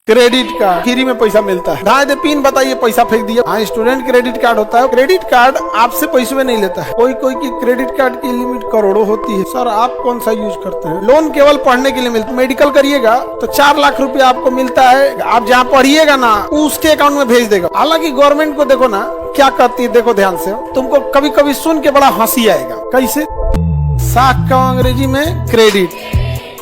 Credit card free में पैसा मिलता है। ढाई दे पिन बताइए, पैसा फेंक दिया। हाँ, स्टूडेंट क्रेडिट कार्ड होता है। क्रेडिट कार्ड आपसे पैसे में नहीं लेता है। कोई कोई की क्रेडिट कार्ड की लिमिट करोड़ों होती है। सर आप कौन सा यूज करते हैं? लोन केवल पढ़ने के लिए मिलता है। मेडिकल करिएगा तो 4 लाख रुपया आपको मिलता है। आप जहाँ पढ़िएगा ना उसके अकाउंट में भेज देगा। हालांकि गवर्नमेंट को देखो ना क्या करती है, देखो ध्यान से, तुमको कभी कभी सुन के बड़ा हंसी आएगा। कैसे? साख का अंग्रेजी में क्रेडिट,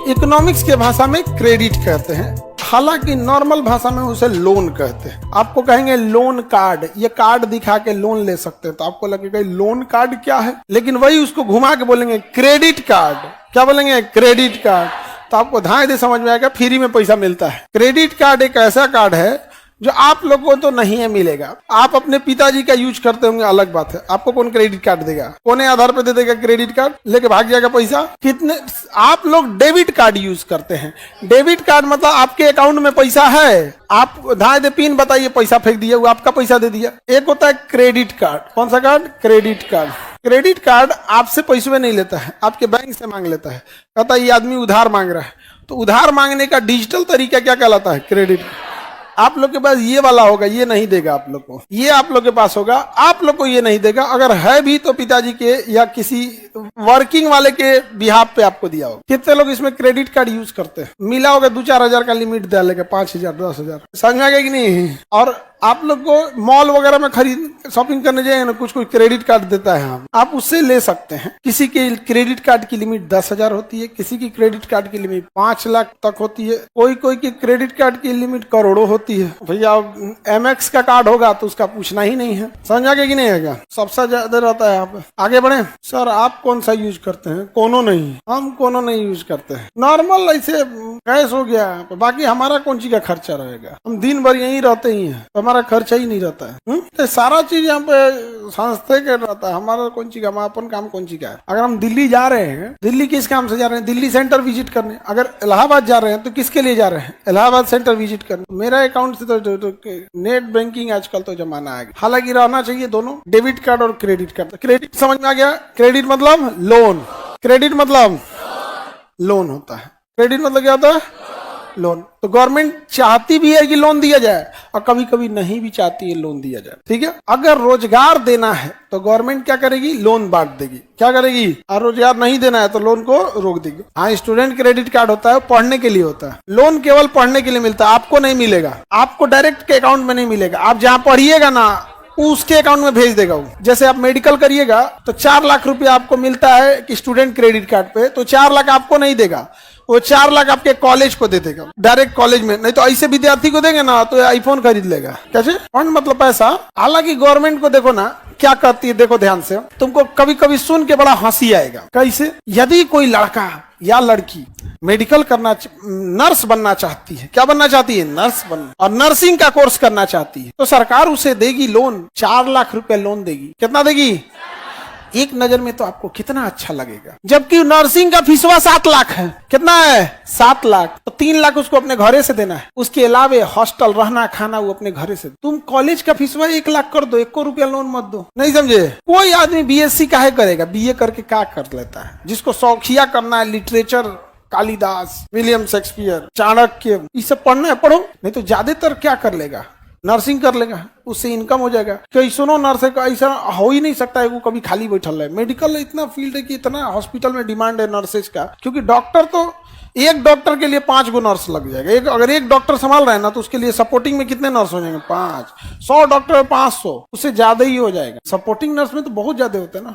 इकोनॉमिक्स के भाषा में क्रेडिट कहते हैं, हालांकि नॉर्मल भाषा में उसे लोन कहते हैं। आपको कहेंगे लोन कार्ड, ये कार्ड दिखा के लोन ले सकते हैं, तो आपको लगेगा लोन कार्ड क्या है, लेकिन वही उसको घुमा के बोलेंगे क्रेडिट कार्ड। क्या बोलेंगे? Credit card. तो आपको धाए दे समझ में आएगा फ्री में पैसा मिलता है। क्रेडिट कार्ड एक ऐसा कार्ड है जो आप लोगों को तो नहीं है मिलेगा। आप अपने पिताजी का यूज करते होंगे, अलग बात है। आपको कौन क्रेडिट कार्ड देगा? कौन आधार पे दे देगा क्रेडिट कार्ड? लेके भाग जाएगा पैसा। कितने आप लोग डेबिट कार्ड यूज करते हैं। डेबिट कार्ड मतलब आपके अकाउंट में पैसा है, आप धाए दे पिन बताइए, पैसा फेंक दिया, वो आपका पैसा दे दिया। एक होता है क्रेडिट कार्ड। कौन सा card? Credit card. Credit card आपसे पैसे में नहीं लेता है, आपके बैंक से मांग लेता है। कहता है ये आदमी उधार मांग रहा है, तो उधार मांगने का डिजिटल तरीका क्या कहलाता है? क्रेडिट। आप लोग के पास ये वाला होगा, ये नहीं देगा आप लोग को। ये आप लोग के पास होगा, आप लोग को ये नहीं देगा। अगर है भी तो पिताजी के या किसी वर्किंग वाले के बिहाफ पे आपको दिया होगा। कितने लोग इसमें क्रेडिट कार्ड यूज करते हैं? मिला होगा 2-4 हजार का लिमिट दे लेगा, 5,000 10,000, समझ में गया कि नहीं? और आप लोग को मॉल वगैरह में खरीद शॉपिंग करने जाए ना, कुछ कोई क्रेडिट कार्ड देता है, आप उससे ले सकते हैं। किसी के क्रेडिट कार्ड की लिमिट 10,000 होती है, किसी की क्रेडिट कार्ड की लिमिट 5 लाख तक होती है, कोई कोई की क्रेडिट कार्ड की लिमिट करोड़ों होती है। भैया MX का कार्ड होगा तो उसका पूछना ही नहीं है। समझा कि नहीं है? सबसे ज्यादा रहता है। आप आगे बढ़े। सर आप कौन सा यूज करते हैं? कोनो नहीं, हम कोनो नहीं यूज करते हैं। नॉर्मल ऐसे कैश हो गया, बाकी हमारा कौन चीज का खर्चा रहेगा? हम दिन भर यहीं रहते ही हैं, तो हमारा खर्चा ही नहीं रहता है। तो सारा चीज यहाँ पे संस्थे के रहता है। हमारा कौन चीज का, अपन काम कौन चीज का है? अगर हम दिल्ली जा रहे हैं, दिल्ली किस काम से जा रहे हैं? दिल्ली सेंटर विजिट करने। अगर इलाहाबाद जा रहे हैं तो किसके लिए जा रहे हैं? इलाहाबाद सेंटर विजिट करने। मेरा अकाउंट से तो नेट बैंकिंग आजकल तो जमाना आ गया। हालांकि रहना चाहिए दोनों, डेबिट कार्ड और क्रेडिट कार्ड। क्रेडिट समझ में आ गया? क्रेडिट मतलब लोन, क्रेडिट मतलब लोन होता है। क्रेडिट मतलब क्या होता है? लोन। तो गवर्नमेंट चाहती भी है कि लोन दिया जाए और कभी कभी नहीं भी चाहती है लोन दिया जाए। ठीक है, अगर रोजगार देना है तो गवर्नमेंट क्या करेगी? लोन बांट देगी। क्या करेगी? और रोजगार नहीं देना है तो लोन को रोक देगी। हाँ, स्टूडेंट क्रेडिट कार्ड होता है, पढ़ने के लिए होता है। लोन केवल पढ़ने के लिए मिलता है, आपको नहीं मिलेगा, आपको डायरेक्ट के अकाउंट में नहीं मिलेगा। आप जहाँ पढ़िएगा ना उसके अकाउंट में भेज देगा वो। जैसे आप मेडिकल करिएगा तो 4 लाख रुपया आपको मिलता है कि स्टूडेंट क्रेडिट कार्ड पे, तो 4 लाख आपको नहीं देगा, वो 4 लाख आपके कॉलेज को दे देगा, डायरेक्ट कॉलेज में। नहीं तो ऐसे विद्यार्थी को देंगे ना तो आईफोन खरीद लेगा। कैसे? फंड मतलब पैसा। हालांकि गवर्नमेंट को देखो ना क्या करती है, देखो ध्यान से, तुमको कभी कभी सुन के बड़ा हंसी आएगा। कैसे? यदि कोई लड़का या लड़की मेडिकल करना, नर्स बनना चाहती है, क्या बनना चाहती है? नर्स बनना, और नर्सिंग का कोर्स करना चाहती है, तो सरकार उसे देगी लोन, 4 लाख रुपए लोन देगी। कितना देगी? एक नजर में तो आपको कितना अच्छा लगेगा, जबकि नर्सिंग का फीसवा 7 लाख है। कितना है? 7 लाख। तो 3 लाख उसको अपने घरे से देना है, उसके अलावे हॉस्टल, रहना, खाना वो अपने घरे से। तुम कॉलेज का फीसवा 1 लाख कर दो, 1 रुपया लोन मत दो। नहीं समझे? कोई आदमी BSc काहे करेगा? BA करके क्या कर लेता है? जिसको शौकिया करना है, literature, Kalidas, William Shakespeare, Chanakya, ये सब पढ़ना है, पढ़ो। नहीं तो ज्यादातर क्या कर लेगा? नर्सिंग कर लेगा, उससे इनकम हो जाएगा। कई सुनो नर्स का ऐसा हो ही नहीं सकता है वो कभी खाली बैठल है। मेडिकल इतना फील्ड है कि इतना हॉस्पिटल में डिमांड है नर्सेज का, क्योंकि डॉक्टर तो एक डॉक्टर के लिए 5 गो नर्स लग जाएगा। अगर एक डॉक्टर संभाल रहे हैं ना तो उसके लिए सपोर्टिंग में कितने नर्स हो जाएंगे? 5। 100 डॉक्टर 500, उससे ज्यादा ही हो जाएगा। सपोर्टिंग नर्स में तो बहुत ज्यादा होते हैं ना।